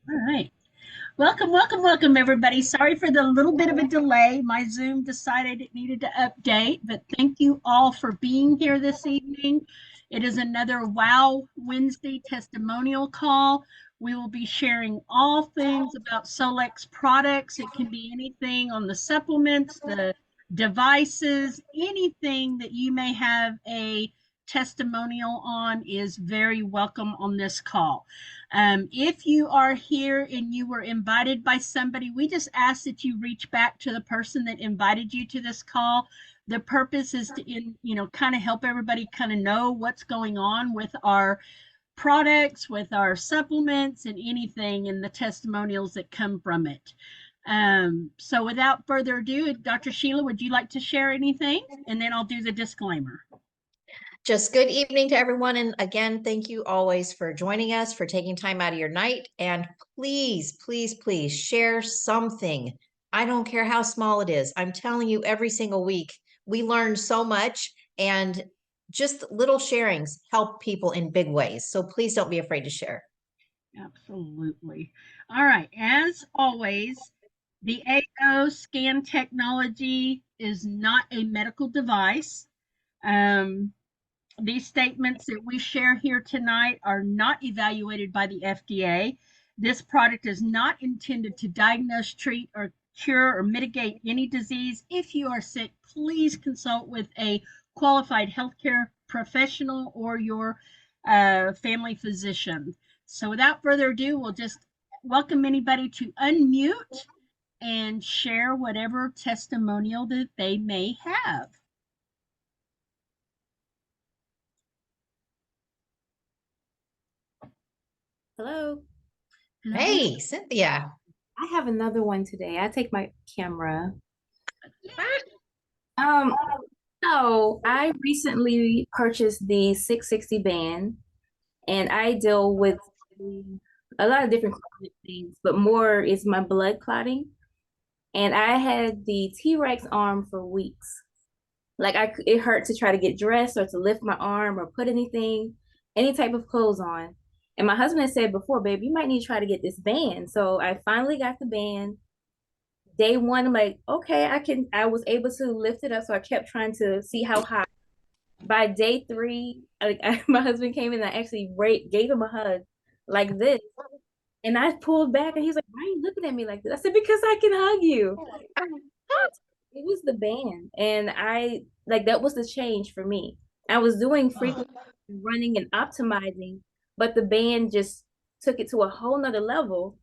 All right. Welcome, welcome, welcome, everybody. Sorry for the little bit of a delay. My Zoom decided it needed to update, but thank you all for being here this evening. It is another WoW Wednesday testimonial call. We will be sharing all things about Solex products. It can be anything on the supplements, the devices, anything that you may have a testimonial on is very welcome on this call. If you are here and you were invited by somebody, we just ask that you reach back to the person that invited you to this call. The purpose is to, kind of help everybody kind of know what's going on with our products, with our supplements, and anything and the testimonials that come from it. So without further ado, Dr. Sheila, would you like to share anything? And then I'll do the disclaimer. Just good evening to everyone. And again, thank you always for joining us, for taking time out of your night. And please, please, please share something. I don't care how small it is. I'm telling you, every single week, we learn so much, and just little sharings help people in big ways. So please don't be afraid to share. Absolutely. All right. As always, the AO scan technology is not a medical device. Um, these statements that we share here tonight are not evaluated by the FDA. This product is not intended to diagnose, treat, or cure or mitigate any disease. If you are sick, please consult with a qualified healthcare professional or your family physician. So, without further ado, we'll just welcome anybody to unmute and share whatever testimonial that they may have. Hello. Hello. Hey, Cynthia. I have another one today. I take my camera. Um, so I recently purchased the 660 band, and I deal with a lot of different chronic things, but more is my blood clotting. And I had the T-Rex arm for weeks. It hurt to try to get dressed or to lift my arm or put any type of clothes on. And my husband had said before, babe, you might need to try to get this band. So I finally got the band. Day one, I'm like, okay, I was able to lift it up. So I kept trying to see how high. By day three, my husband came in and I actually gave him a hug like this. And I pulled back and he's like, why are you looking at me like this? I said, because I can hug you. It was the band. And that was the change for me. I was doing frequent running and optimizing, but the band just took it to a whole nother level.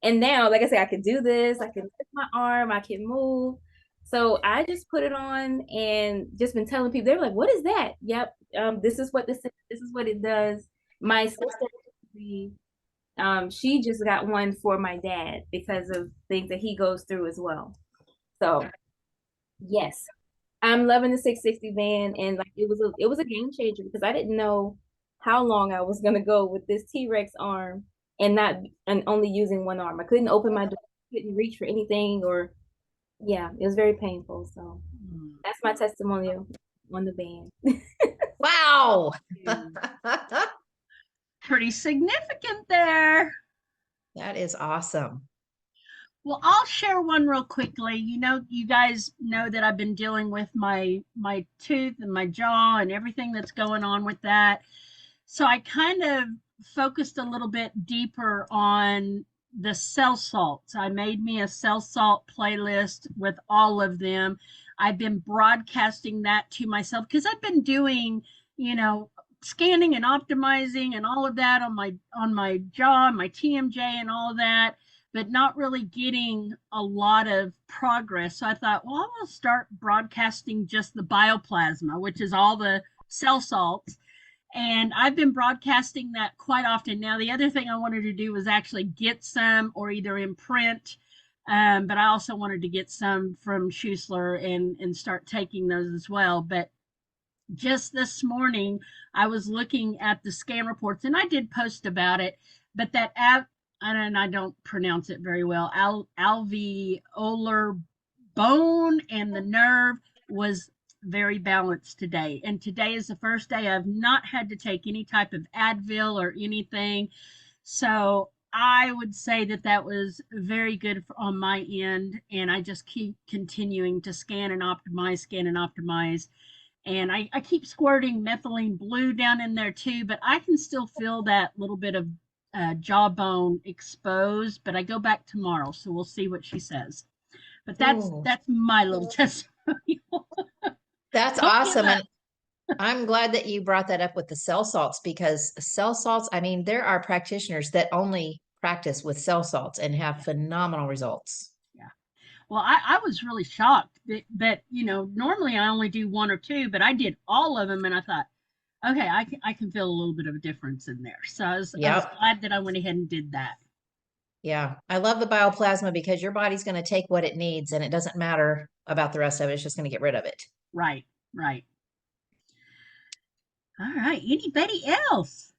And now, like I said, I can do this, I can lift my arm, I can move. So I just put it on and just been telling people, they're like, what is that? Yep. This is what this is what it does. My sister, she just got one for my dad because of things that he goes through as well. So yes, I'm loving the 660 band, and like it was a game changer because I didn't know how long I was gonna go with this T-Rex arm and only using one arm. I couldn't open my door, couldn't reach for anything, or yeah, it was very painful. So that's my testimonial on the band. Wow. Pretty significant there. That is awesome. Well, I'll share one real quickly. You guys know that I've been dealing with my tooth and my jaw and everything that's going on with that. So I kind of focused a little bit deeper on the cell salts. I made me a cell salt playlist with all of them. I've been broadcasting that to myself because I've been doing, you know, scanning and optimizing and all of that on my jaw and my TMJ and all of that, but not really getting a lot of progress. So I thought, well, I'm going to start broadcasting just the bioplasma, which is all the cell salts. And I've been broadcasting that quite often. Now, the other thing I wanted to do was actually get some or either in print, but I also wanted to get some from Schuessler and start taking those as well. But just this morning, I was looking at the scan reports and I did post about it, but that and I don't pronounce it very well, alveolar bone and the nerve was very balanced today. And today is the first day I've not had to take any type of Advil or anything. So I would say that that was very good on my end, and I just keep continuing to scan and optimize. And I keep squirting methylene blue down in there too, but I can still feel that little bit of jawbone exposed. But I go back tomorrow, so we'll see what she says. But Ooh, that's my little testimonial. that's Don't give awesome. up. And I'm glad that you brought that up with the cell salts, because cell salts, I mean, there are practitioners that only practice with cell salts and have phenomenal results. Yeah. Well, I was really shocked that, you know, normally I only do one or two, but I did all of them, and I thought, okay, I can feel a little bit of a difference in there. So I was Yep. glad that I went ahead and did that. Yeah. I love the bioplasma because your body's going to take what it needs and it doesn't matter about the rest of it. It's just going to get rid of it. Right, right. All right. Anybody else?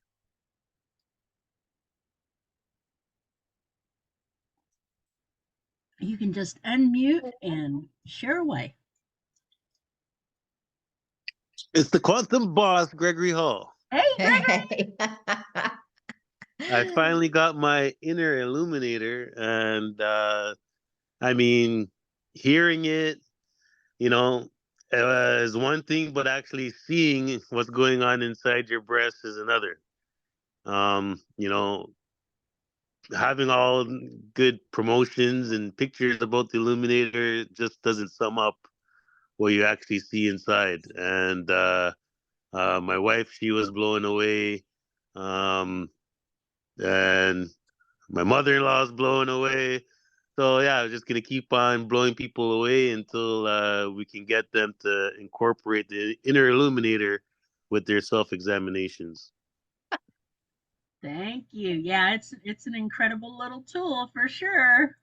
You can just unmute and share away. It's the quantum boss, Gregory Hall. Hey, Gregory. I finally got my inner illuminator, and I mean, hearing it, you know, is one thing, but actually seeing what's going on inside your breast is another. You know, having all good promotions and pictures about the illuminator just doesn't sum up what you actually see inside. And my wife, she was blown away. And my mother-in-law is blown away. So yeah, I'm just gonna keep on blowing people away until we can get them to incorporate the inner illuminator with their self-examinations. Thank you. Yeah, it's an incredible little tool for sure.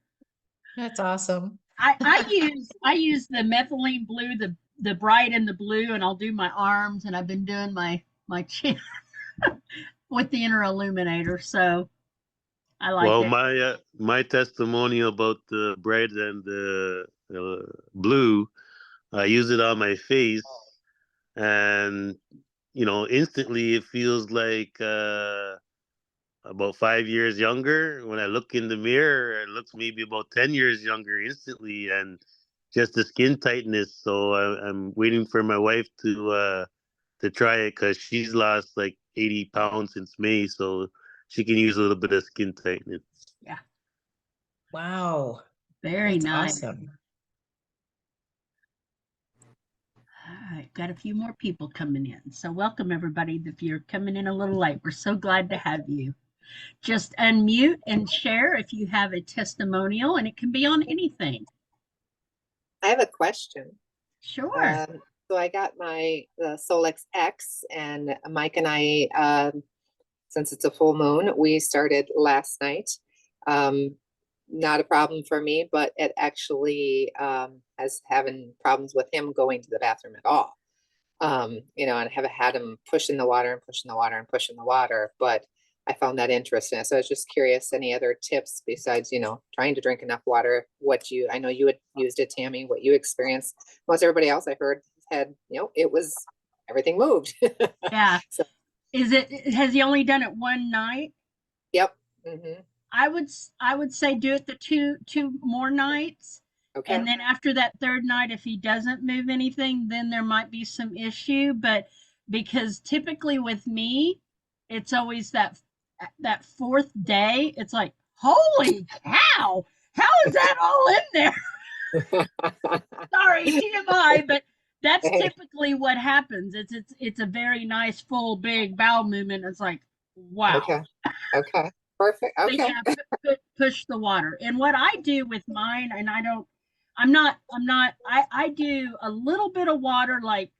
That's awesome. I use the methylene blue, the bright and the blue, and I'll do my arms, and I've been doing my chin with the inner illuminator. So I like Well, it. my testimony about the bright and the blue, I use it on my face, and instantly it feels like about 5 years younger. When I look in the mirror, it looks maybe about 10 years younger instantly, and just the skin tightness. So I'm waiting for my wife to try it because she's lost like 80 pounds since May, so she can use a little bit of skin tightness. Yeah. Wow. Very That's nice. awesome. All right, got a few more people coming in. So welcome everybody. If you're coming in a little late, we're so glad to have you. Just unmute and share if you have a testimonial, and it can be on anything. I have a question. Sure. So I got my Solex X, and Mike and I, since it's a full moon, we started last night. Not a problem for me, but it actually has having problems with him going to the bathroom at all. And I have had him pushing the water and pushing the water and pushing the water, but I found that interesting. So I was just curious, any other tips besides, trying to drink enough water, I know you had used it, Tammy, what you experienced. Most everybody else I heard had, it was, everything moved. Yeah. So, has he only done it one night? yep. Mm-hmm. I would say do it the two more nights. Okay. And then after that third night, if he doesn't move anything, then there might be some issue. But because typically with me, it's always that fourth day. It's like, holy cow, how is that all in there? Sorry, TMI, but that's typically what happens. It's a very nice, full, big bowel movement. It's like, wow. Okay. Okay. Perfect. Okay. But yeah, push the water. And what I do with mine, and I do a little bit of water, like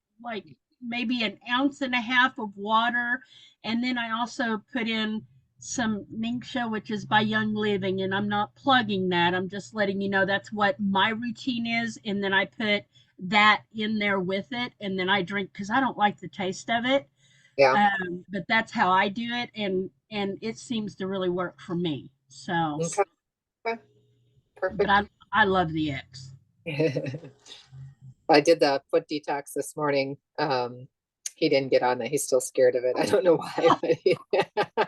maybe an ounce and a half of water. And then I also put in some Ningxia, which is by Young Living, and I'm not plugging that. I'm just letting you know that's what my routine is. And then I put that in there with it, and then I drink because I don't like the taste of it. Yeah. But that's how I do it, and it seems to really work for me. So, Okay. Okay. Perfect. but I love the X. I did the foot detox this morning, He didn't get on that. He's still scared of it. I don't know why.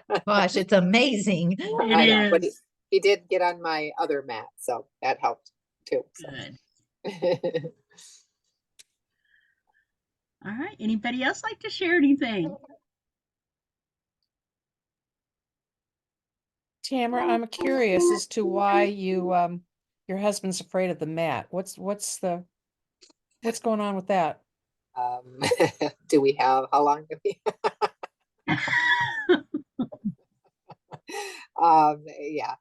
But Gosh, it's amazing. I know, but is. he did get on my other mat, so that helped too. So. Good. All right. Anybody else like to share anything? Tamara, I'm curious as to why your husband's afraid of the mat. What's going on with that? Do we have, how long do we? Yeah,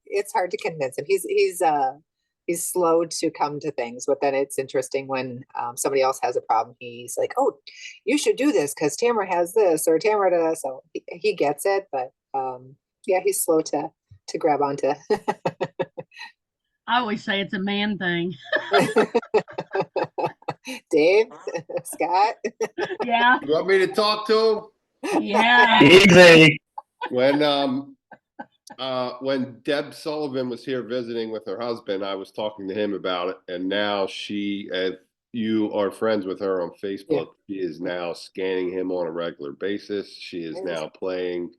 it's hard to convince him. He's slow to come to things, but then it's interesting when somebody else has a problem. He's like, "Oh, you should do this because Tamara has this or Tamara does." So he gets it, but yeah, he's slow to grab onto. I always say it's a man thing. Dave, Scott. Yeah. You want me to talk to Yeah. Easy. him? When Deb Sullivan was here visiting with her husband, I was talking to him about it, and now she, if you are friends with her on Facebook, she is now scanning him on a regular basis. She is now playing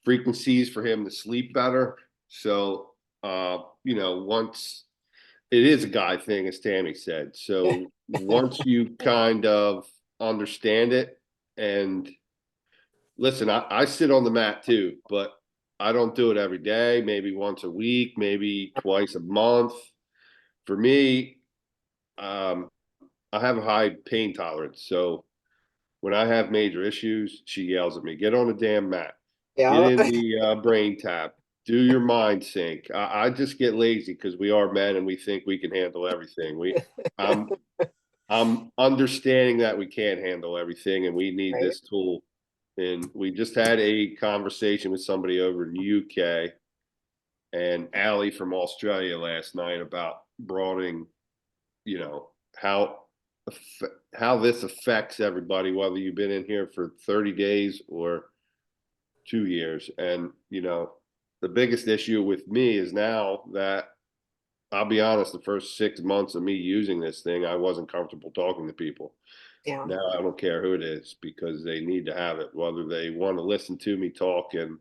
frequencies for him to sleep better. So, once it is a guy thing, as Tammy said. So once you kind of understand it, and listen, I sit on the mat too, but I don't do it every day, maybe once a week, maybe twice a month. For me, I have a high pain tolerance. So when I have major issues, she yells at me, get on the damn mat, get Yeah. in the brain tap, do your mind sync. I just get lazy because we are men and we think we can handle everything. I'm understanding that we can't handle everything and we need Right. this tool. And we just had a conversation with somebody over in the UK and Allie from Australia last night about broadening, how this affects everybody, whether you've been in here for 30 days or 2 years. And, the biggest issue with me is now that I'll be honest, the first 6 months of me using this thing, I wasn't comfortable talking to people. Yeah. Now I don't care who it is because they need to have it, whether they want to listen to me talk. And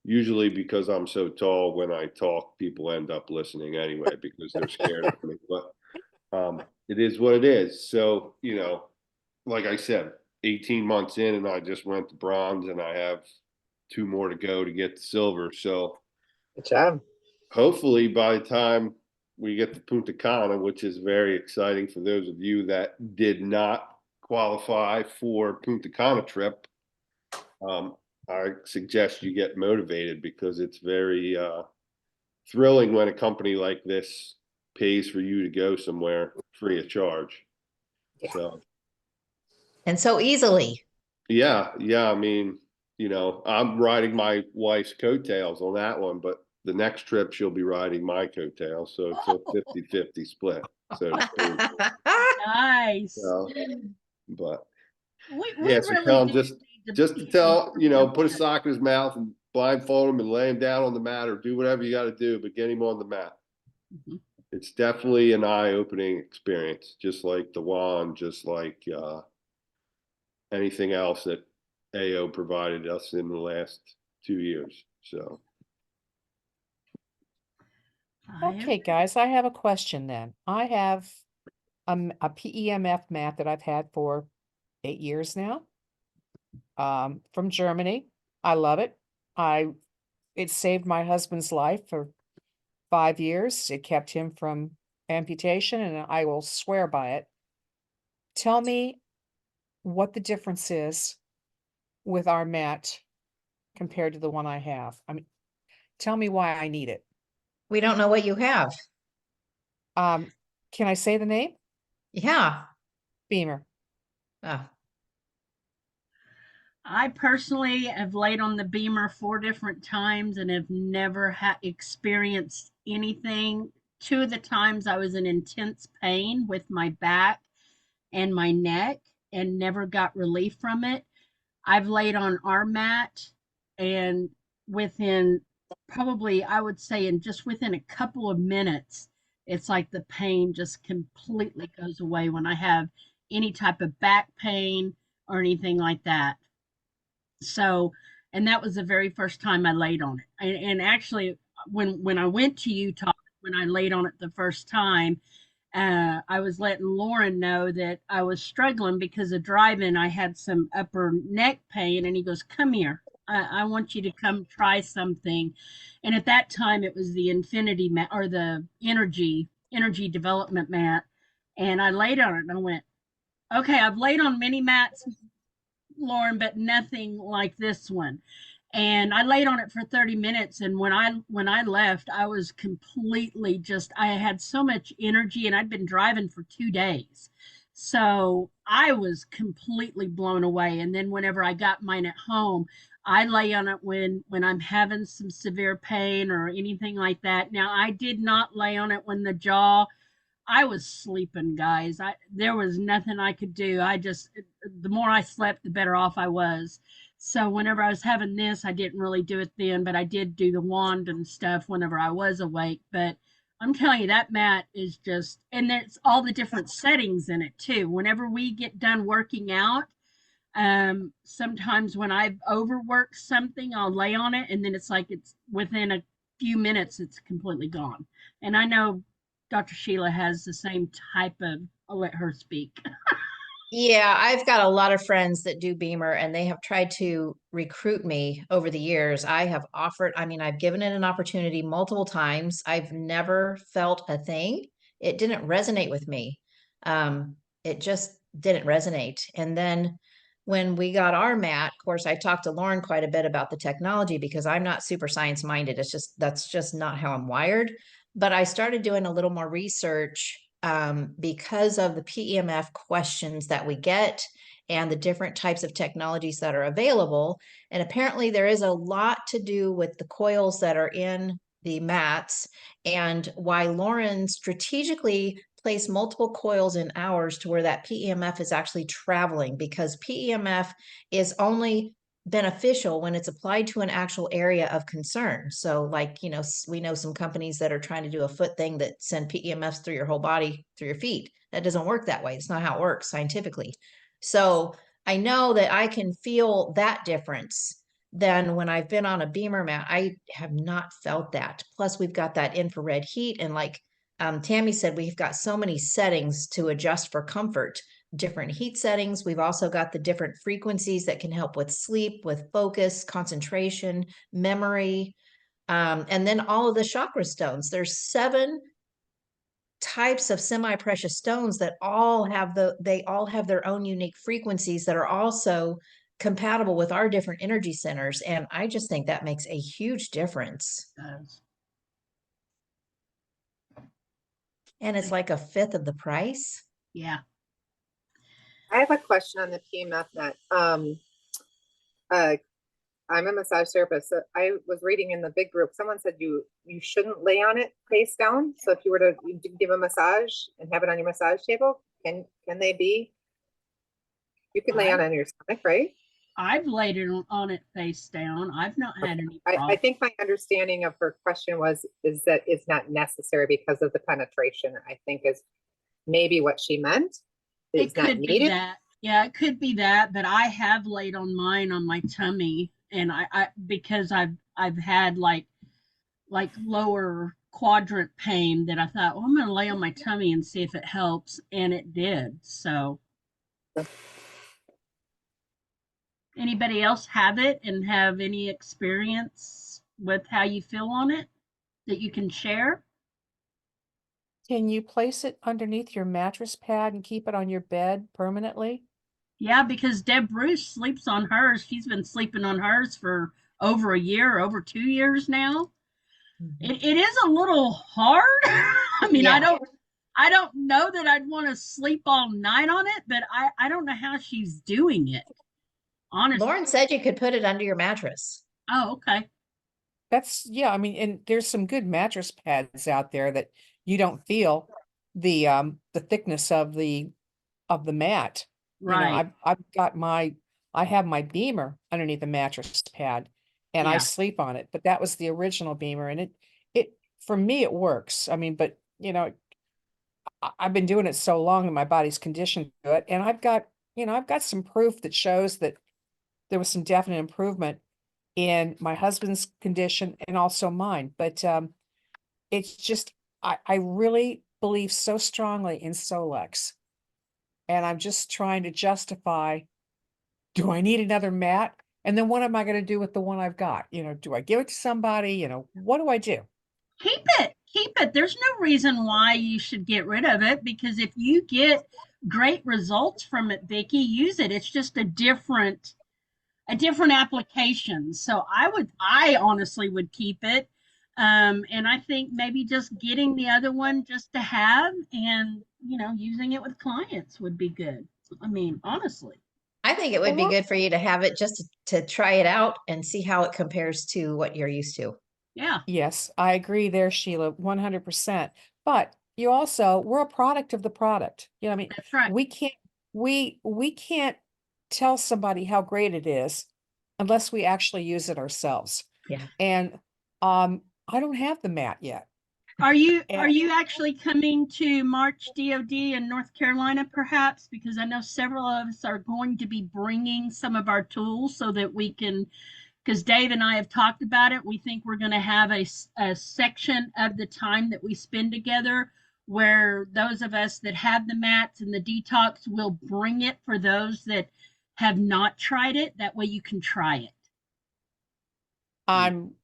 usually because I'm so tall, when I talk, people end up listening anyway because they're scared of me. But it is what it is. So, like I said, 18 months in and I just went to bronze and I have 2 more to go to get to silver. So Good job. hopefully by the time we get to Punta Cana, which is very exciting for those of you that did not qualify for Punta Cana trip, I suggest you get motivated because it's very thrilling when a company like this pays for you to go somewhere free of charge. Yeah. So, And so easily. yeah. I mean, I'm riding my wife's coattails on that one, but the next trip she'll be riding my coattails. So it's a 50-50 split. So to speak. Nice. So, but We yeah, so really tell him do just to need tell, to- put a sock in his mouth and blindfold him and lay him down on the mat or do whatever you got to do, but get him on the mat. Mhm. It's definitely an eye-opening experience, just like the wand, just like anything else that AO provided us in the last 2 years. So, Okay, guys, I have a question then. I have a PEMF mat that I've had for 8 years now. From Germany. I love it. It saved my husband's life for 5 years. It kept him from amputation, and I will swear by it. Tell me what the difference is with our mat compared to the one I have. I mean, tell me why I need it. We don't know what you have. Can I say the name? Yeah. Beamer. Ah, I personally have laid on the Beamer 4 different times and have never experienced anything. 2 of the times I was in intense pain with my back and my neck and never got relief from it. I've laid on our mat and within probably, I would say, in just within a couple of minutes, it's like the pain just completely goes away when I have any type of back pain or anything like that. So, and that was the very first time I laid on it. And actually, when I went to Utah, when I laid on it the first time, I was letting Lauren know that I was struggling because of driving. I had some upper neck pain, and he goes, "Come here. I want you to come try something." And at that time, it was the Infinity mat or the energy development mat. And I laid on it, and I went, "Okay, I've laid on many mats, Lauren, but nothing like this one." And I laid on it for 30 minutes, and when I left, I was completely just I had so much energy, and I'd been driving for 2 days. So, I was completely blown away. And then whenever I got mine at home, I lay on it when I'm having some severe pain or anything like that. Now, I did not lay on it when the jaw I was sleeping, guys. There was nothing I could do. The more I slept, the better off I was. So whenever I was having this, I didn't really do it then, but I did do the wand and stuff whenever I was awake. But I'm telling you, that mat is just, and there's all the different settings in it too. Whenever we get done working out, sometimes when I've overworked something, I'll lay on it, and then it's like it's within a few minutes, it's completely gone. And I know Dr. Sheila has the same type of, I'll let her speak. Yeah, I've got a lot of friends that do Beamer and they have tried to recruit me over the years. I have offered, I mean, I've given it an opportunity multiple times. I've never felt a thing. It didn't resonate with me. It just didn't resonate. And then when we got our mat, of course, I talked to Lauren quite a bit about the technology because I'm not super science minded. That's just not how I'm wired. But I started doing a little more research because of the PEMF questions that we get and the different types of technologies that are available. And apparently there is a lot to do with the coils that are in the mats and why Lauren strategically placed multiple coils in ours to where that PEMF is actually traveling, because PEMF is only beneficial when it's applied to an actual area of concern. So like, we know some companies that are trying to do a foot thing that send PEMFs through your whole body, through your feet. That doesn't work that way. It's not how it works scientifically. So I know that I can feel that difference than when I've been on a Beamer mat. I have not felt that. Plus we've got that infrared heat. And like Tammy said, we've got so many settings to adjust for comfort, different heat settings. We've also got the different frequencies that can help with sleep, with focus, concentration, memory, and then all of the chakra stones. There's 7 types of semi-precious stones that they all have their own unique frequencies that are also compatible with our different energy centers. And I just think that makes a huge difference. And it's like 1/5 of the price. Yeah. I have a question on the PMF net. I'm a massage therapist. So I was reading in the big group, someone said you shouldn't lay on it face down. So if you were to give a massage and have it on your massage table, can they be? You can lay on your stomach, right? I've laid it on it face down. I've not had any problem. I think my understanding of her question is that it's not necessary because of the penetration, I think is maybe what she meant. It's it could be that. Yeah, it could be that, but I have laid on mine on my tummy, and I because I've had like lower quadrant pain that I thought, well, I'm going to lay on my tummy and see if it helps, and it did. So anybody else have it and have any experience with how you feel on it that you can share? Can you place it underneath your mattress pad and keep it on your bed permanently? Yeah, because Deb Bruce sleeps on hers. She's been sleeping on hers for over a year, over 2 years now. It is a little hard. I mean, Yeah. I don't know that I'd want to sleep all night on it, but I don't know how she's doing it. Honestly. Lauren said you could put it under your mattress. Oh, okay. Yeah, I mean, and there's some good mattress pads out there that you don't feel the thickness of the mat. Right. I have my Beamer underneath the mattress pad and I Yeah. sleep on it, but that was the original Beamer and it for me it works. I mean, but I've been doing it so long and my body's conditioned to it, and I've got you know, I've got some proof that shows that there was some definite improvement in my husband's condition and also mine. But it's just, I really believe so strongly in Solex. And I'm just trying to justify, do I need another mat? And then what am I going to do with the one I've got? You know, do I give it to somebody? You know, what do I do? Keep it. Keep it. There's no reason why you should get rid of it, because if you get great results from it, Vicky, use it. It's just a different application. So I honestly would keep it. And I think maybe just getting the other one just to have, and, you know, using it with clients would be good. I mean, honestly. I think it would be good for you to have it just to try it out and see how it compares to what you're used to. Yeah. Yes, I agree there, Sheila, 100%. But you also, we're a product of the product. You know, I mean, That's right. we can't tell somebody how great it is unless we actually use it ourselves. Yeah. And I don't have the mat yet. Are you And actually coming to March DOD in North Carolina, perhaps? Because I know several of us are going to be bringing some of our tools so that we can, because Dave and I have talked about it. We think we're going to have a section of the time that we spend together where those of us that have the mats and the detox will bring it for those that have not tried it. That way you can try it. I'm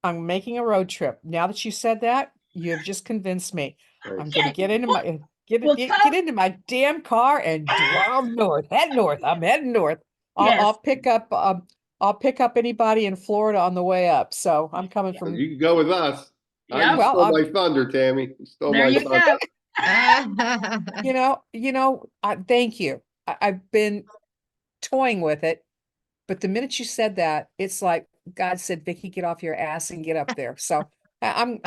making a road trip. Now that you said that, you have just convinced me. I'm going to get into my get into my damn car and drive north. Head north. I'm heading north. I'll pick up anybody in Florida on the way up. So I'm coming from. You can go with us. Yeah. You stole my thunder, Tammy. You stole There my you thunder. go. Thank you. I've been toying with it, but the minute you said that, it's like God said, Vicky, get off your ass and get up there. So I'm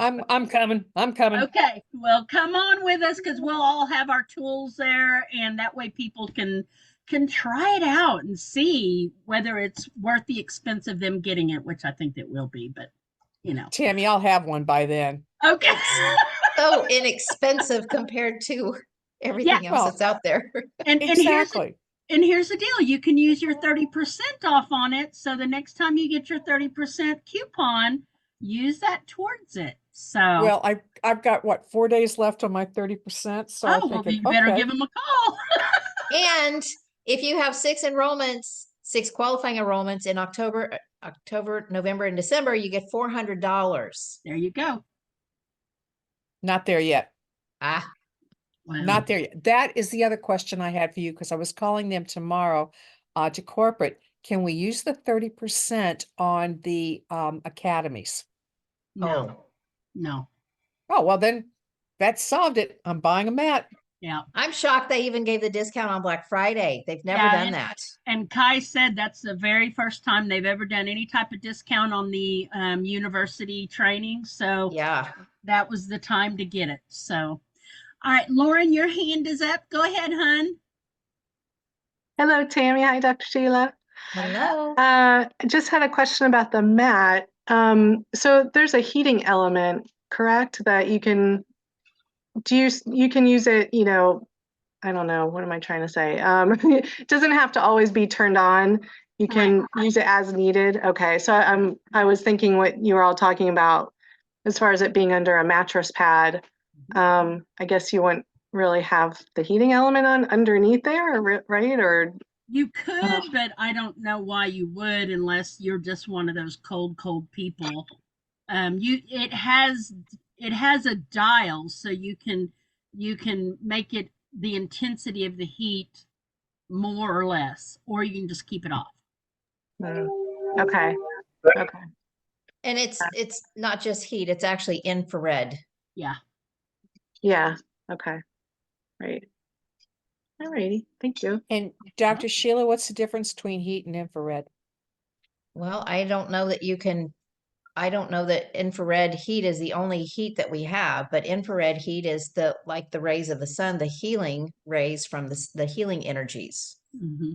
coming. I'm coming. Okay, well, come on with us, because we'll all have our tools there, and that way people can try it out and see whether it's worth the expense of them getting it, which I think it will be. But you know, Tammy, I'll have one by then. okay. So inexpensive compared to everything else that's out there. And exactly. Here's the deal: you can use your 30% off on it. So the next time you get your 30% coupon, use that towards it. So well, I've got what, 4 days left on my 30%. So I'm well, thinking, you better okay. give them a call. And if you have 6 qualifying enrollments in October, November, and December, you get $400. There you go. Not there yet. Wow. Not there yet. That is the other question I had for you, because I was calling them tomorrow to corporate. Can we use the 30% on the academies? No. No. Oh, well then that solved it. I'm buying a mat. Yeah. I'm shocked they even gave the discount on Black Friday. They've never done that. And Kai said that's the very first time they've ever done any type of discount on the university training. So yeah, that was the time to get it. So, all right, Lauren, your hand is up. Go ahead, hon. Hello, Tammy. Hi, Dr. Sheila. Hello. I just had a question about the mat. So there's a heating element, correct? That you can use it, you know, I don't know, what am I trying to say? It doesn't have to always be turned on. You can use it as needed. Okay, so I was thinking what you were all talking about as far as it being under a mattress pad. I guess you wouldn't really have the heating element on underneath there, right? Or you could, but I don't know why you would, unless you're just one of those cold people. It has a dial, so you can make it the intensity of the heat more or less, or you can just keep it off. Okay. And it's not just heat, it's actually infrared. Yeah. Yeah. Okay. Right. All righty. Thank you. And Dr. Sheila, what's the difference between heat and infrared? Well, I don't know that infrared heat is the only heat that we have, but infrared heat is like the rays of the sun, the healing rays from the healing energies. Mm-hmm.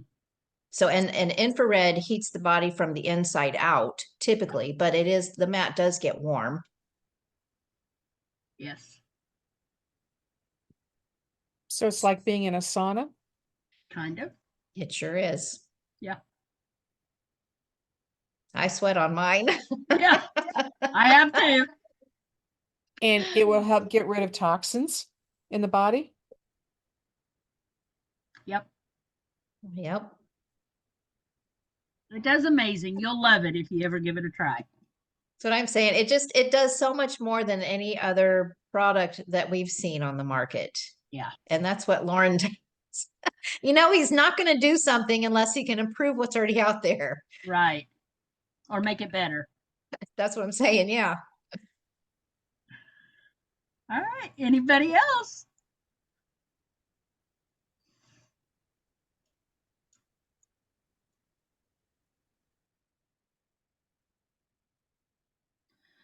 So, and infrared heats the body from the inside out typically, but the mat does get warm. Yes. So it's like being in a sauna? Kind of. It sure is. Yeah. I sweat on mine. Yeah. I have to. And it will help get rid of toxins in the body. Yep. Yep. It does amazing. You'll love it if you ever give it a try. That's what I'm saying. It does so much more than any other product that we've seen on the market. Yeah. And that's what Lauren does. You know, he's not going to do something unless he can improve what's already out there. Right. Or make it better. That's what I'm saying. Yeah. All right. Anybody else?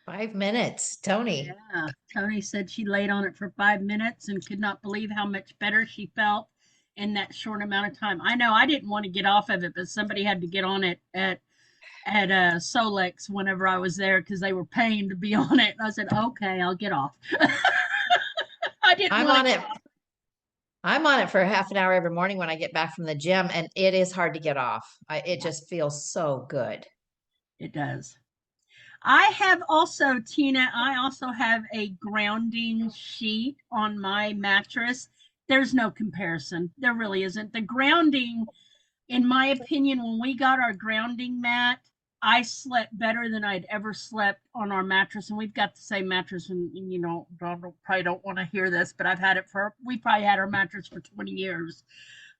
Five minutes, Tony. Yeah. Tony said she laid on it for 5 minutes and could not believe how much better she felt in that short amount of time. I know I didn't want to get off of it, but somebody had to get on it at Solex whenever I was there because they were paying to be on it. And I said, okay, I'll get off. I didn't I'm want on to it. get off. I'm on it for half an hour every morning when I get back from the gym, and it is hard to get off. It just feels so good. It does. I have also, Tina, I also have a grounding sheet on my mattress. There's no comparison. There really isn't. The grounding, in my opinion, when we got our grounding mat, I slept better than I'd ever slept on our mattress. And we've got the same mattress. And you know, Donald probably don't want to hear this, but we probably had our mattress for 20 years.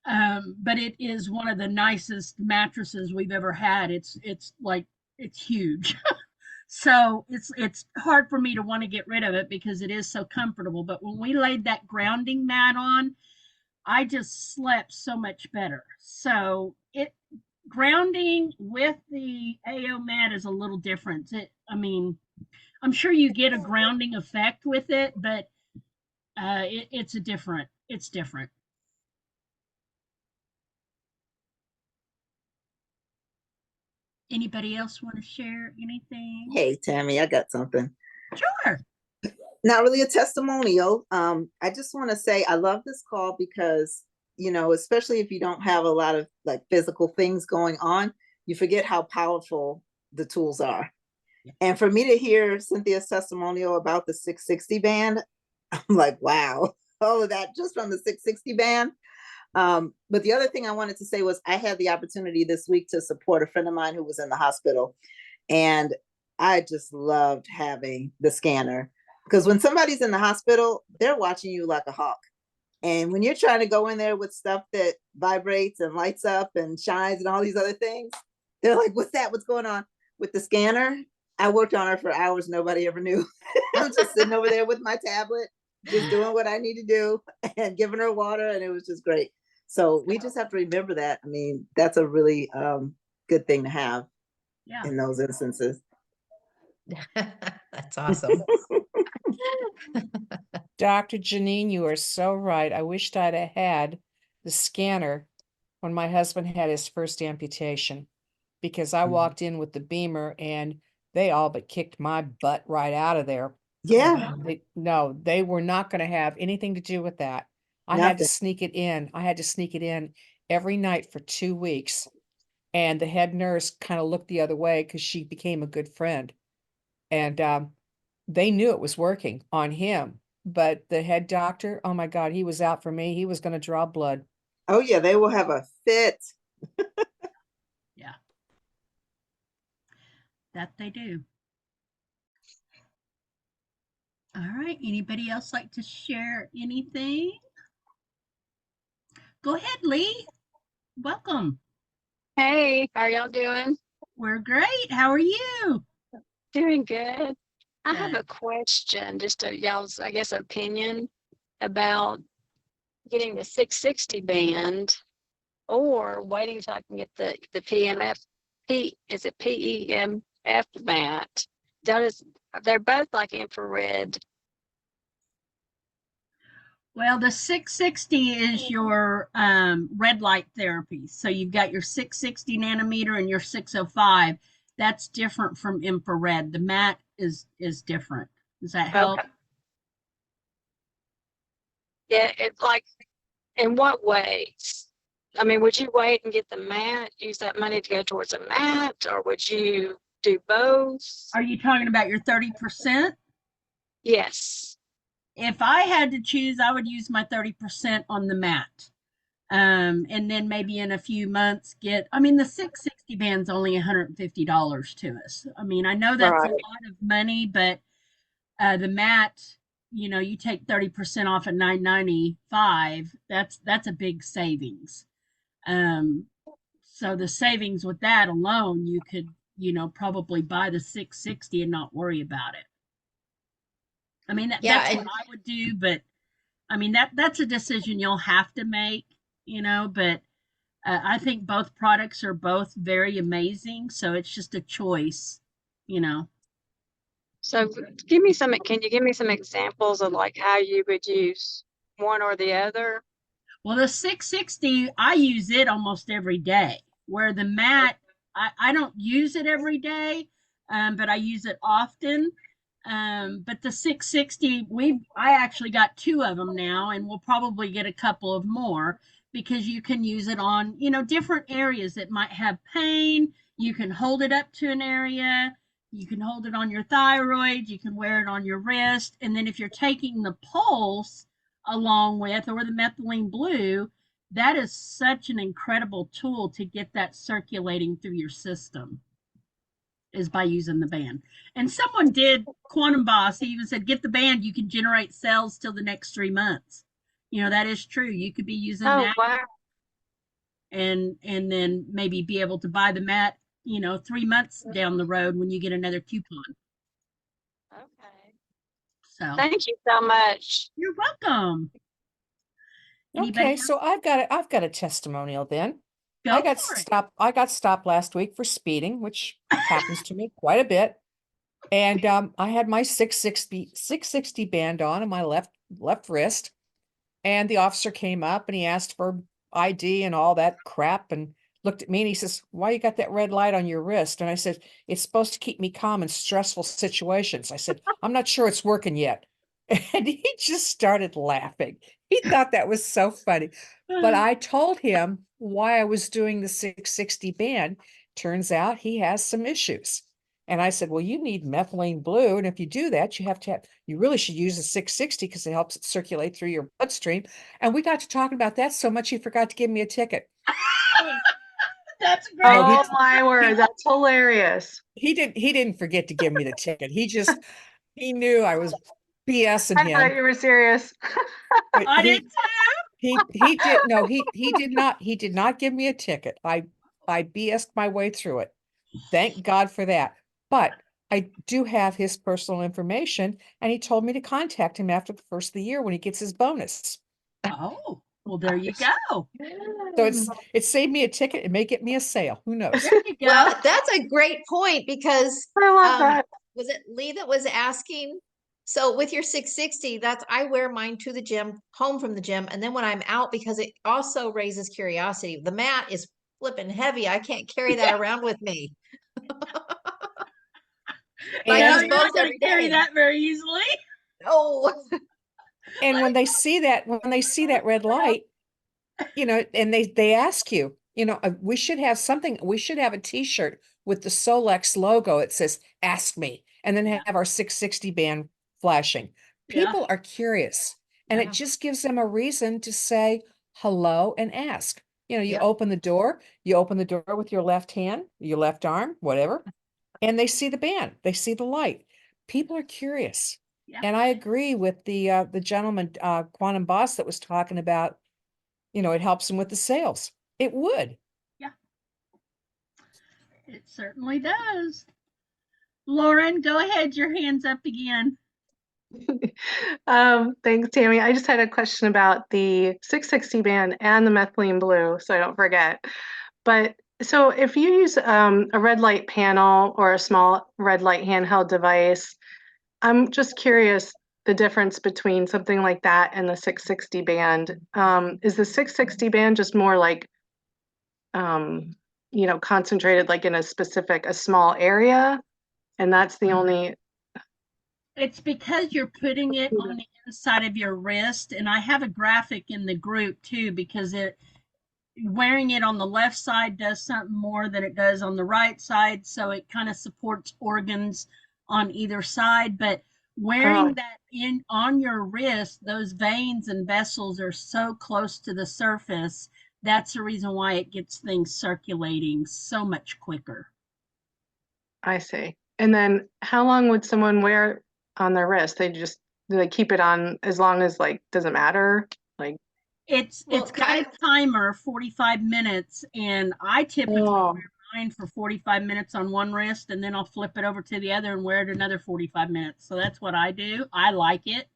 But it is one of the nicest mattresses we've ever had. It's huge. So it's hard for me to want to get rid of it because it is so comfortable. But when we laid that grounding mat on, I just slept so much better. So it grounding with the AO mat is a little different. I mean, I'm sure you get a grounding effect with it, but it's different. It's different. Anybody else want to share anything? Hey, Tammy, I got something. Sure. Not really a testimonial. I just want to say I love this call because, you know, especially if you don't have a lot of like physical things going on, you forget how powerful the tools are. Yeah. And for me to hear Cynthia's testimonial about the 660 band, I'm like, wow, all of that just from the 660 band. But the other thing I wanted to say was I had the opportunity this week to support a friend of mine who was in the hospital. And I just loved having the scanner because when somebody's in the hospital, they're watching you like a hawk. And when you're trying to go in there with stuff that vibrates and lights up and shines and all these other things, they're like, what's that? What's going on? With the scanner, I worked on her for hours. Nobody ever knew. I'm just sitting over there with my tablet, just doing what I need to do and giving her water. And it was just great. So we just have to remember that. I mean, that's a really good thing to have in those instances. That's awesome. Dr. Janine, you are so right. I wished I'd have had the scanner when my husband had his first amputation because I walked in with the beamer and they all but kicked my butt right out of there. Yeah. They were not going to have anything to do with that. I had to sneak it in. I had to sneak it in every night for 2 weeks. And the head nurse kind of looked the other way because she became a good friend. And they knew it was working on him. But the head doctor, oh my God, he was out for me. He was going to draw blood. Oh, yeah, they will have a fit. Yeah. That they do. All right. Anybody else like to share anything? Go ahead, Lee. Welcome. Hey, how are y'all doing? We're great. How are you? Doing good. I have a question, just y'all's, I guess, opinion about getting the 660 band or waiting until I can get the is it PEMF mat? They're both like infrared. Well, the 660 is your red light therapy. So you've got your 660 nanometer and your 605. That's different from infrared. The mat is different. Does that help? Okay. Yeah, it's like, in what ways? I mean, would you wait and get the mat, use that money to go towards a mat, or would you do both? Are you talking about your 30%? Yes. If I had to choose, I would use my 30% on the mat. And then maybe in a few months I mean, the 660 band's only $150 to us. I mean, I know that's a Right. lot of money, but the mat, you take 30% off at 995. That's a big savings. Um, so the savings with that alone, you could, probably buy the 660 and not worry about it. I mean, Yeah, that's what and I would do, but I mean, that's a decision you'll have to make, but I think both products are both very amazing. So it's just a choice, you know. So can you give me some examples of like how you would use one or the other? Well, the 660, I use it almost every day, where the mat, I don't use it every day, but I use it often. But the 660, I actually got two of them now, and we'll probably get a couple of more because you can use it on, different areas that might have pain. You can hold it up to an area. You can hold it on your thyroid. You can wear it on your wrist. And then if you're taking the pulse, along with or the methylene blue, that is such an incredible tool to get that circulating through your system is by using the band. And someone did Quantum Boss, he even said, get the band, you can generate cells till the next 3 months. That is true. You could be using Oh, that wow. and then maybe be able to buy the mat, 3 months down the road when you get another coupon. Okay. So Thank you so much. you're welcome. Anybody Okay, else? so I've got a testimonial then. Go I got for it. stopped. I got stopped last week for speeding, which happens to me quite a bit. And I had my 660 band on my left wrist, and the officer came up and he asked for ID and all that crap and looked at me and he says, "Why you got that red light on your wrist?" And I said, "It's supposed to keep me calm in stressful situations." I said, "I'm not sure it's working yet." And he just started laughing. He thought that was so funny. But I told him why I was doing the 660 band. Turns out he has some issues. And I said, "Well, you need methylene blue. And if you do that, you really should use the 660 because it helps it circulate through your bloodstream." And we got to talking about that so much he forgot to give me a ticket. That's great. No, Oh my word, that's hilarious. he didn't forget to give me the ticket. He knew I was BSing I thought him. you were serious. But I did he did not give me a ticket. I BS'd my way through it. Thank God for that. But I do have his personal information, and he told me to contact him after the first of the year when he gets his bonus. Oh, well, there you go. So it saved me a ticket. It may get me a sale. Who knows? There you go. well, that's a great point because I love that. was it Lee that was asking? So with your 660, I wear mine to the gym, home from the gym, and then when I'm out, because it also raises curiosity. The mat is flipping heavy. I can't carry that around with me. I I know use you're both not going every to carry day. that very easily. Oh, And when they see that red light, and they ask you, we should have something. We should have a T-shirt with the Solex logo. It says "Ask Me," and then have our 660 band flashing. Yeah. People are curious, and Yeah. it just gives them a reason to say hello and ask. You Yeah. open the door. You open the door with your left hand, your left arm, whatever, and they see the band. They see the light. People are curious. Yeah. And I agree with the gentleman, Quantum Boss, that was talking about, it helps them with the sales. It would. Yeah. It certainly does. Lauren, go ahead. Your hand's up again. Thanks, Tammy. I just had a question about the 660 band and the methylene blue, so I don't forget. But so if you use a red light panel or a small red light handheld device, I'm just curious the difference between something like that and the 660 band. Is the 660 band just more like, concentrated like in a small area? And that's the only. It's because you're putting it on the inside of your wrist. And I have a graphic in the group too, because wearing it on the left side does something more than it does on the right side. So it kind of supports organs on either side. But wearing that in on your wrist, those veins and vessels are so close to the surface. That's the reason why it gets things circulating so much quicker. I see. And then how long would someone wear it on their wrist? Do they keep it on as long as, like, doesn't matter? Like, It's got a timer, 45 minutes, and I typically wear mine for 45 minutes on one wrist, and then I'll flip it over to the other and wear it another 45 minutes. So that's what I do. I like it.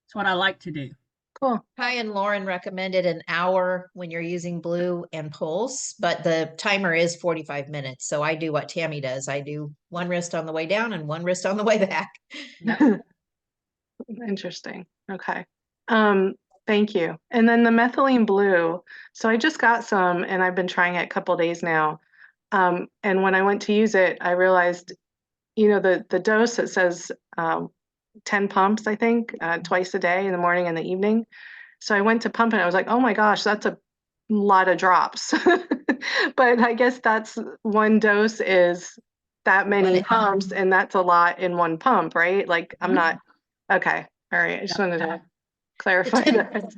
It's what I like to do. Cool. Ty and Lauren recommended an hour when you're using blue and pulse, but the timer is 45 minutes. So I do what Tammy does. I do one wrist on the way down and one wrist on the way back. Interesting. Okay. Thank you. And then the methylene blue. So I just got some and I've been trying it a couple days now. And when I went to use it, I realized, the dose, it says 10 pumps, I think, twice a day in the morning and the evening. So I went to pump it. I was like, oh my gosh, that's a lot of drops. But I guess that's one dose is that many pumps, and that's a lot in one pump, right? Like, I'm not, okay. All right. I just wanted to clarify that.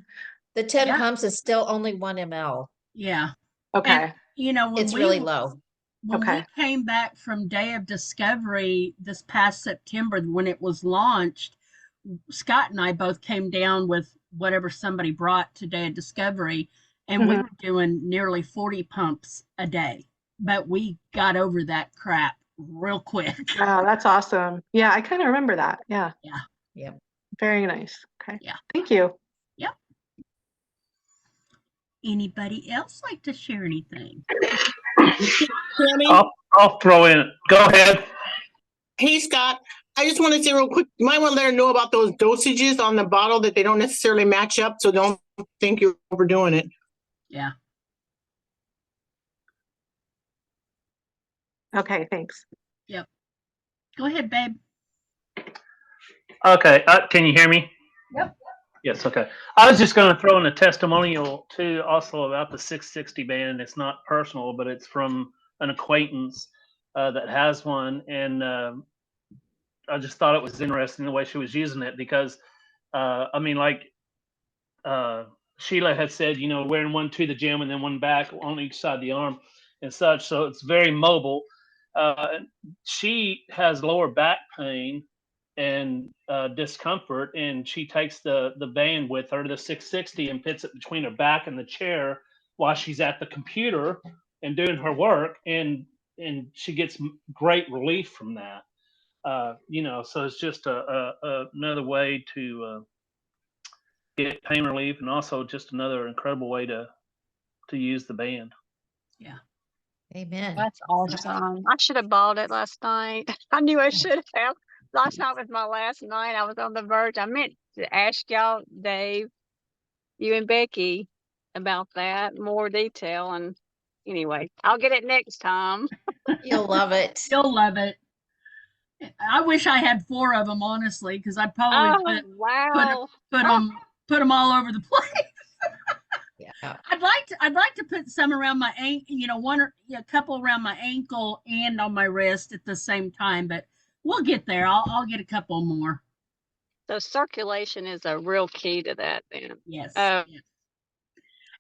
The 10 pumps is still only 1 ml. Yeah. Okay. And, it's really low. When we came back from Day of Discovery this past September, when it was launched, Scott and I both came down with whatever somebody brought to Day of Discovery, and we were doing nearly 40 pumps a day. But we got over that crap real quick. Wow, that's awesome. Yeah, I kind of remember that. Yeah. Yeah. Yep. Very nice. Okay. Yeah. Thank you. Yep. Anybody else like to share anything? I'll throw in. Go ahead. Hey, Scott. I just want to say real quick, you might want to let her know about those dosages on the bottle, that they don't necessarily match up, so don't think you're overdoing it. Yeah. Okay, thanks. Yep. Go ahead, babe. Okay, can you hear me? Yep. Yes, okay. I was just going to throw in a testimonial too, also about the 660 band. It's not personal, but it's from an acquaintance that has one, and I just thought it was interesting the way she was using it, because I mean, like Sheila had said, wearing one to the gym and then one back on each side of the arm and such, so it's very mobile. She has lower back pain and discomfort, and she takes the band with her, the 660, and fits it between her back and the chair while she's at the computer and doing her work, and she gets great relief from that. So it's just another way to get pain relief, and also just another incredible way to use the band. Yeah. Amen. That's awesome. I should have bought it last night. I knew I should have. Last night was my last night. I was on the verge. I meant to ask y'all, Dave, you and Becky, about that, more detail. And anyway, I'll get it next time. You'll love it. You'll love it. I wish I had 4 of them, honestly, because I'd probably put them all over the place. Yeah. I'd like to put some around my ankle, a couple around my ankle and on my wrist at the same time, but we'll get there. I'll get a couple more. So circulation is a real key to that then. Yes. Yes.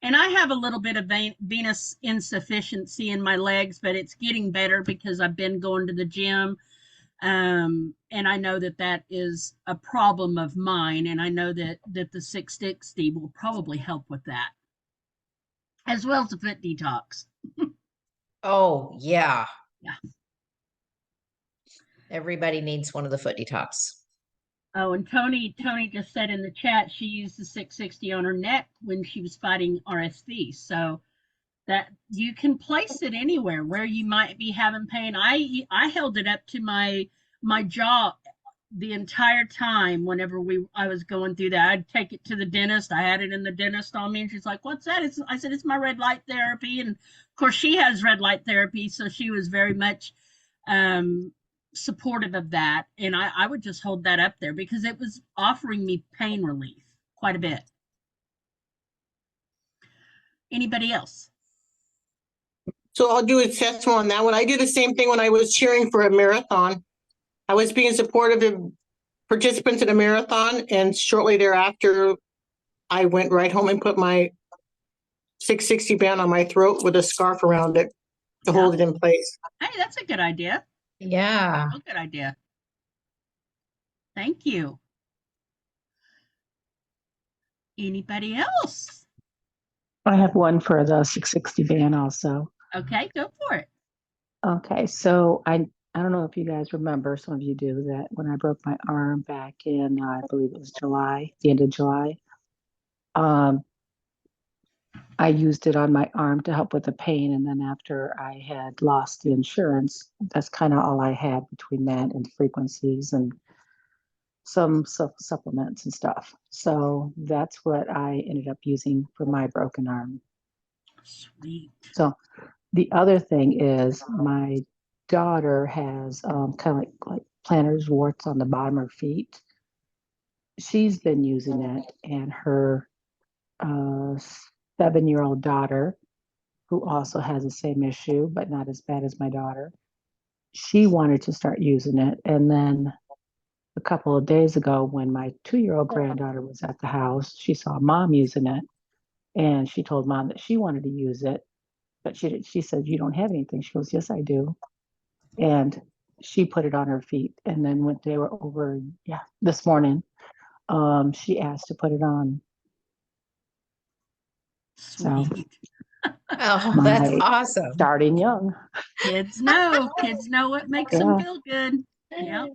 And I have a little bit of venous insufficiency in my legs, but it's getting better because I've been going to the gym. And I know that is a problem of mine, and I know that the 660 will probably help with that, as well as the foot detox. Oh, yeah. Yeah. Everybody needs one of the foot detox. Oh, and Tony just said in the chat she used the 660 on her neck when she was fighting RSV. So that you can place it anywhere where you might be having pain. I held it up to my jaw the entire time whenever I was going through that. I'd take it to the dentist. I had it in the dentist on me, and she's like, "What's that?" I said, "It's my red light therapy." And of course she has red light therapy, so she was very much supportive of that. And I would just hold that up there because it was offering me pain relief quite a bit. Anybody else? So I'll do a testimony on that one. I did the same thing when I was cheering for a marathon. I was being supportive of participants in a marathon, and shortly thereafter, I went right home and put my 660 band on my throat with a scarf around it to hold it in place. Hey, that's a good idea. Yeah. A good idea. Thank you. Anybody else? I have one for the 660 band also. Okay, go for it. Okay, so I don't know if you guys remember, some of you do, that when I broke my arm back in, I believe it was July, the end of July, I used it on my arm to help with the pain. And then after I had lost the insurance, that's kind of all I had between that and frequencies and some supplements and stuff. So that's what I ended up using for my broken arm. Sweet. So the other thing is my daughter has kind of like plantar's warts on the bottom of her feet. She's been using it, and her 7-year-old daughter, who also has the same issue, but not as bad as my daughter, she wanted to start using it. And then a couple of days ago, when my 2-year-old granddaughter was at the house, she saw mom using it, and she told mom that she wanted to use it. But she said, "You don't have anything." She goes, "Yes, I do." And she put it on her feet. And then when they were over, this morning, she asked to put it on. So Sweet. Oh, that's awesome. Starting young. Kids know what makes them feel good. Yep.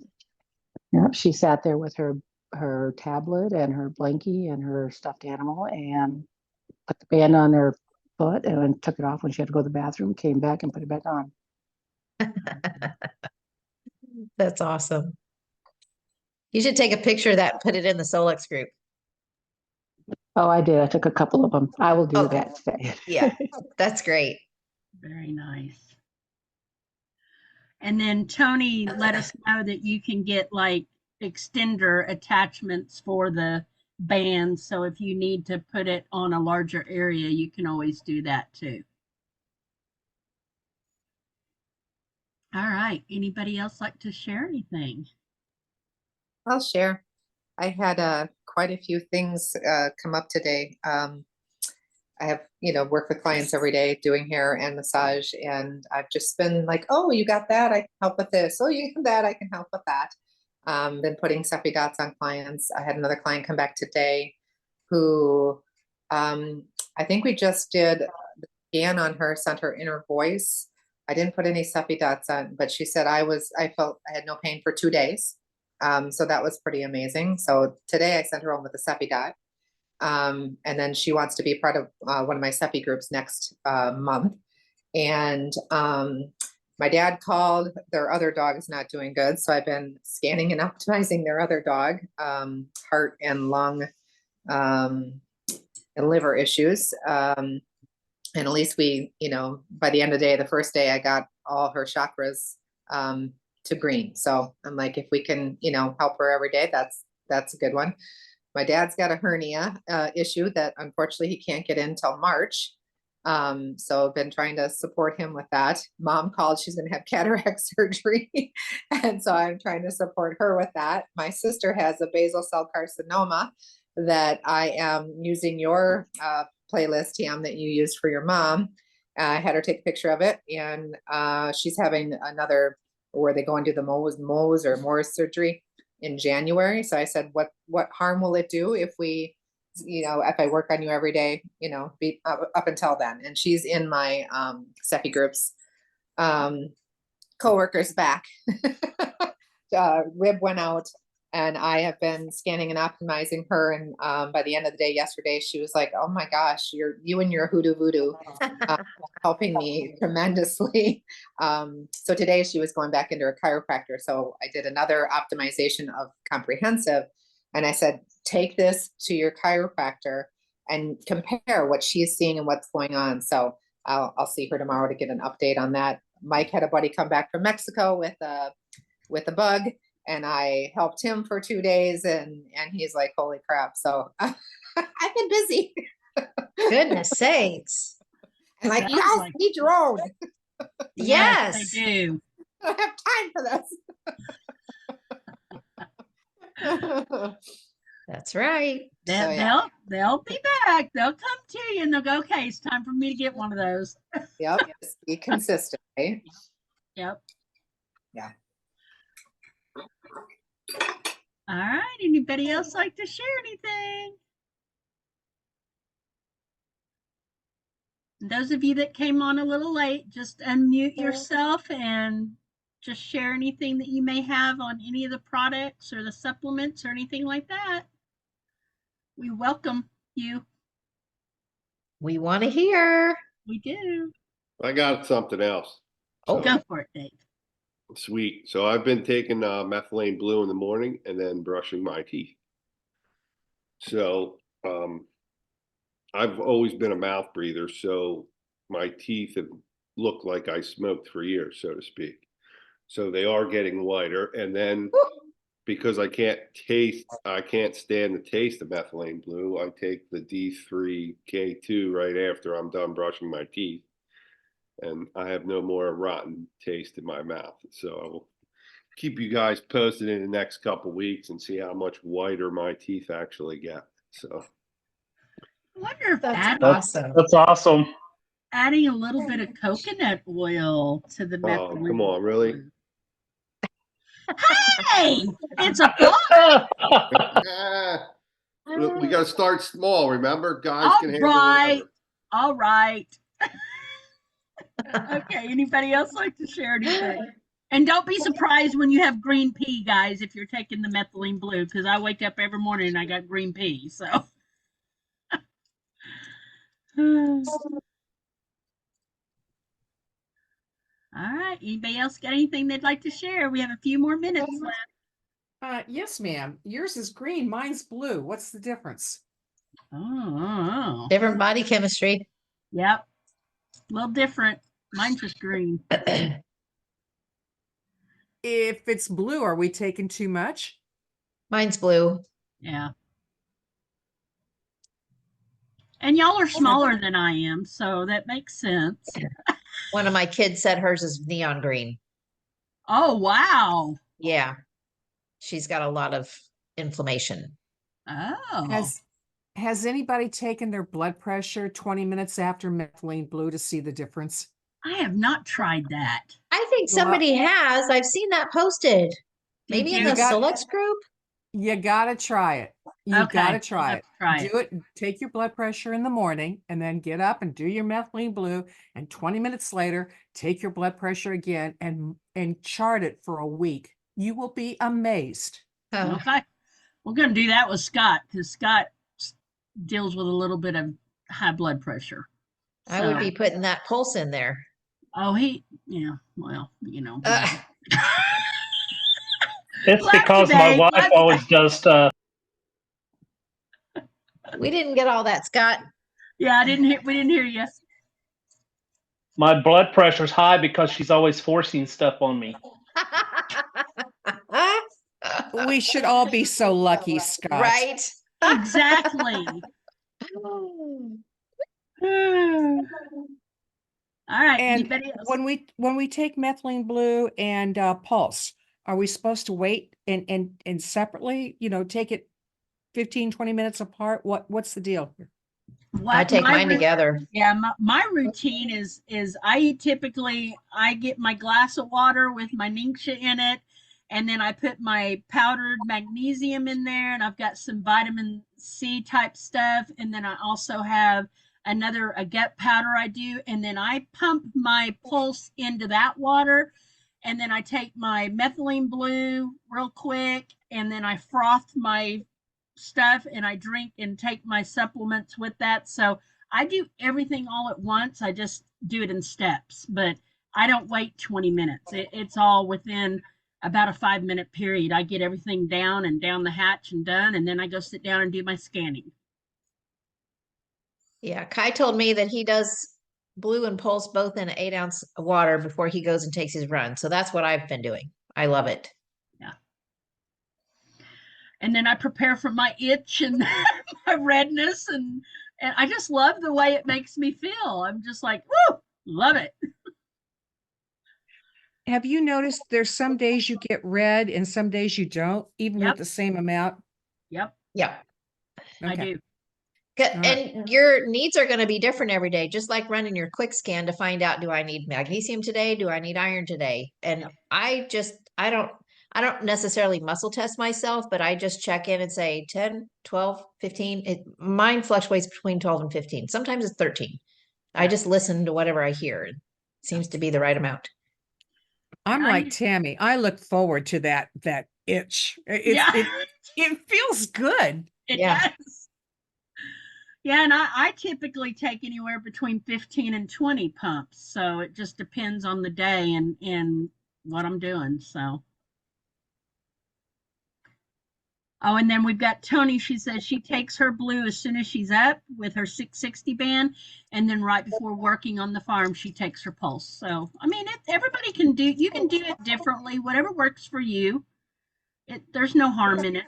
Yeah, she sat there with her tablet and her blankie and her stuffed animal and put the band on her foot and then took it off when she had to go to the bathroom, came back and put it back on. That's awesome. You should take a picture of that and put it in the Solex group. Oh, I did. I took a couple of them. I will do that today. Yeah, that's great. Very nice. And then Tony let us know that you can get like extender attachments for the band. So if you need to put it on a larger area, you can always do that too. All right. Anybody else like to share anything? I'll share. I had quite a few things come up today. I have, work with clients every day doing hair and massage, and I've just been like, "Oh, you got that? I can help with this. Oh, you got that? I can help with that." Been putting Cephi dots on clients. I had another client come back today who I think we just did the scan on her, sent her inner voice. I didn't put any Cephi dots on, but she said I felt I had no pain for 2 days. So that was pretty amazing. So today I sent her home with a Cephi dot. And then she wants to be part of one of my Cephi groups next month. And my dad called. Their other dog is not doing good. So I've been scanning and optimizing their other dog, heart and lung and liver issues. And at least we, by the end of the day, the first day, I got all her chakras to green. So I'm like, if we can, help her every day, that's a good one. My dad's got a hernia issue that unfortunately he can't get in till March. So I've been trying to support him with that. Mom called, she's going to have cataract surgery. And so I'm trying to support her with that. My sister has a basal cell carcinoma that I am using your playlist, Tam, that you used for your mom. I had her take a picture of it, and she's having another, where they go and do the Mohs surgery in January. So I said, what harm will it do if we, if I work on you every day, be up until then. And she's in my Cephi groups, coworkers back. Rib went out, and I have been scanning and optimizing her. And by the end of the day yesterday, she was like, "Oh my gosh, you and your hoodoo voodoo helping me tremendously." So today she was going back into her chiropractor. So I did another optimization of comprehensive. And I said, take this to your chiropractor and compare what she's seeing and what's going on. So I'll see her tomorrow to get an update on that. Mike had a buddy come back from Mexico with a bug, and I helped him for 2 days, and he's like, holy crap. So I've been busy. Goodness sakes. Like, you Sounds guys like need your own. yes, they do. I don't have time for this. That's right. So, yeah. They'll be back. They'll come to you and they'll go, okay, it's time for me to get one of those. Yep. Just be consistent, right? Yep. Yeah. All right. Anybody else like to share anything? And those of you that came on a little late, just unmute yourself and just share anything that you may have on any of the products or the supplements or anything like that. We welcome you. We want to hear. We do. I got something else. Oh, Go for it, Dave. Sweet. So I've been taking methylene blue in the morning and then brushing my teeth. So I've always been a mouth breather, so my teeth have looked like I smoked for years, so to speak. So they are getting whiter. And then because I can't stand the taste of methylene blue, I take the D3K2 right after I'm done brushing my teeth. And I have no more rotten taste in my mouth. So I will keep you guys posted in the next couple of weeks and see how much whiter my teeth actually get. So I wonder if that's awesome. That's awesome. adding a little bit of coconut oil to the methylene. Come on, really? Hey, it's a thought. Look, we got to start small. Remember, guys All can handle right. whatever. All right. Okay. Anybody else like to share anything? And don't be surprised when you have green pea, guys, if you're taking the methylene blue, because I wake up every morning and I got green pea. So. All right. Anybody else got anything they'd like to share? We have a few more minutes left. Yes, ma'am. Yours is green, mine's blue. What's the difference? Oh. Different body chemistry. Yep. A little different. Mine's just green. If it's blue, are we taking too much? Mine's blue. Yeah. And y'all are smaller than I am, so that makes sense. One of my kids said hers is neon green. Oh, wow. Yeah. She's got a lot of inflammation. Oh. Has anybody taken their blood pressure 20 minutes after methylene blue to see the difference? I have not tried that. I think somebody has. I've seen that posted. Maybe in the Selects group. You gotta try it. You gotta try it. Do it. Take your blood pressure in the morning and then get up and do your methylene blue. And 20 minutes later, take your blood pressure again and chart it for a week. You will be amazed. Okay. We're going to do that with Scott because Scott deals with a little bit of high blood pressure. So. I would be putting that pulse in there. Oh, well, you know. It's because my wife always does We didn't get all that, Scott. Yeah, we didn't hear you. My blood pressure's high because she's always forcing stuff on me. We should all be so lucky, Scott. Right? Exactly. All right. And when we take methylene blue and pulse, are we supposed to wait and separately, take it 15, 20 minutes apart? What's the deal here? I take mine together. Yeah, my routine is I get my glass of water with my Ningxia in it, and then I put my powdered magnesium in there, and I've got some vitamin C type stuff, and then I also have a gut powder I do, and then I pump my pulse into that water, and then I take my methylene blue real quick, and then I froth my stuff and I drink and take my supplements with that. So I do everything all at once. I just do it in steps, but I don't wait 20 minutes. It's all within about a 5-minute period. I get everything down the hatch and done, and then I go sit down and do my scanning. Yeah, Kai told me that he does blue and pulse both in 8-ounce water before he goes and takes his run. So that's what I've been doing. I love it. Yeah. And then I prepare for my itch and my redness and And I just love the way it makes me feel. I'm just like, woo, love it. Have you noticed there's some days you get red and some days you don't, even with Yep. the same amount? Yep, Yeah. I Okay. do. All right. And your needs are going to be different every day, just like running your quick scan to find out, do I need magnesium today? Do I need iron today? And Yep. I don't necessarily muscle test myself, but I just check in and say 10, 12, 15. Mine fluctuates between 12 and 15. Sometimes it's 13. I Yeah. just listen to whatever I hear. It seems to be the right amount. I'm I like need- Tammy. I look forward to that itch. Yeah. It feels good. It Yeah. does. Yeah, and I typically take anywhere between 15 and 20 pumps. So it just depends on the day and what I'm doing. So. Oh, and then we've got Tony. She says she takes her blue as soon as she's up with her 660 band. And then right before working on the farm, she takes her pulse. So, I mean, everybody can do, you can do it differently, whatever works for you. There's no harm in it.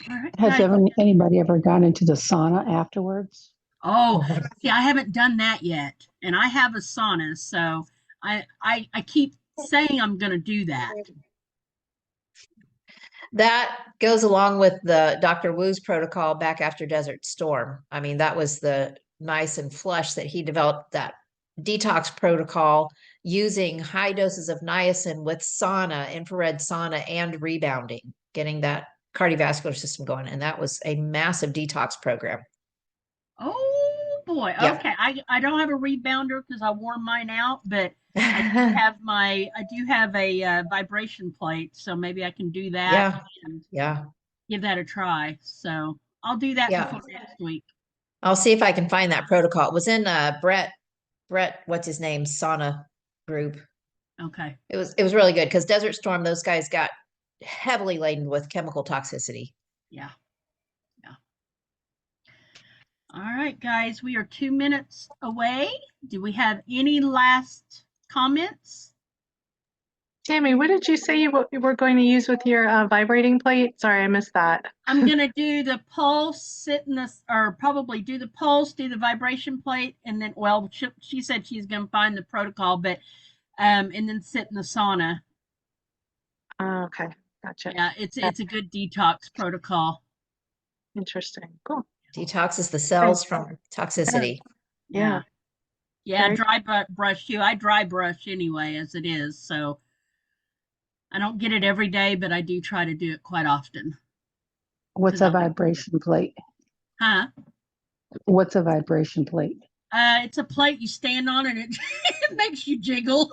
All right, Has guys. anybody ever gone into the sauna afterwards? Oh, see, I haven't done that yet, and I have a sauna, so I keep saying I'm going to do that. That goes along with the Dr. Wu's protocol back after Desert Storm. I mean, that was the nice and flush that he developed, that detox protocol using high doses of niacin with sauna, infrared sauna, and rebounding, getting that cardiovascular system going. And that was a massive detox program. Oh boy. Yeah. Okay. I don't have a rebounder because I wore mine out, but I do have a vibration plate, so maybe I can do that Yeah. and Yeah. give that a try. So I'll do that Yeah. before next week. I'll see if I can find that protocol. It was in Brett, what's his name, sauna group. Okay. It was really good because Desert Storm, those guys got heavily laden with chemical toxicity. Yeah. Yeah. All right, guys, we are 2 minutes away. Do we have any last comments? Tammy, what did you say you were going to use with your vibrating plate? Sorry, I missed that. I'm going to do the pulse, sit in this, or probably do the pulse, do the vibration plate, and then, well, she said she's going to find the protocol, but, and then sit in the sauna. Okay, gotcha. Yeah, it's a good detox protocol. Interesting. Cool. Detoxes the cells from toxicity. Yeah. Yeah, Very dry brush too. I dry brush anyway, as it is, so I don't get it every day, but I do try to do it quite often. What's a vibration plate? Huh? What's a vibration plate? It's a plate you stand on and it, it makes you jiggle.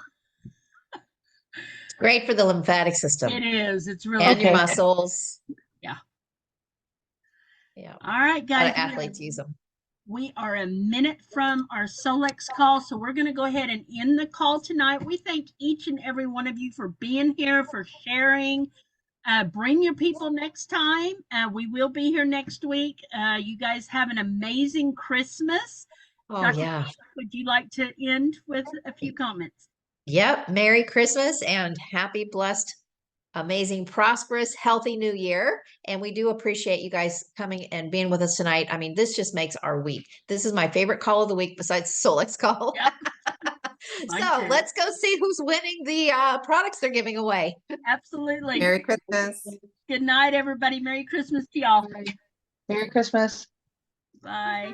It's great for the lymphatic system. It is. It's really and your good. muscles. Yeah. Yeah. All right, A lot guys. of athletes use them. We are a minute from our Solex call, so we're going to go ahead and end the call tonight. We thank each and every one of you for being here, for sharing. Bring your people next time. We will be here next week. You guys have an amazing Christmas. Oh, Dr. yeah. Would you like to end with a few comments? Yep. Merry Christmas and happy, blessed, amazing, prosperous, healthy new year. And we do appreciate you guys coming and being with us tonight. I mean, this just makes our week. This is my favorite call of the week besides Solex call. Yep. So let's go see who's winning the products they're giving away. Absolutely. Merry Christmas. Good night, everybody. Merry Christmas to y'all. Merry Christmas. Bye.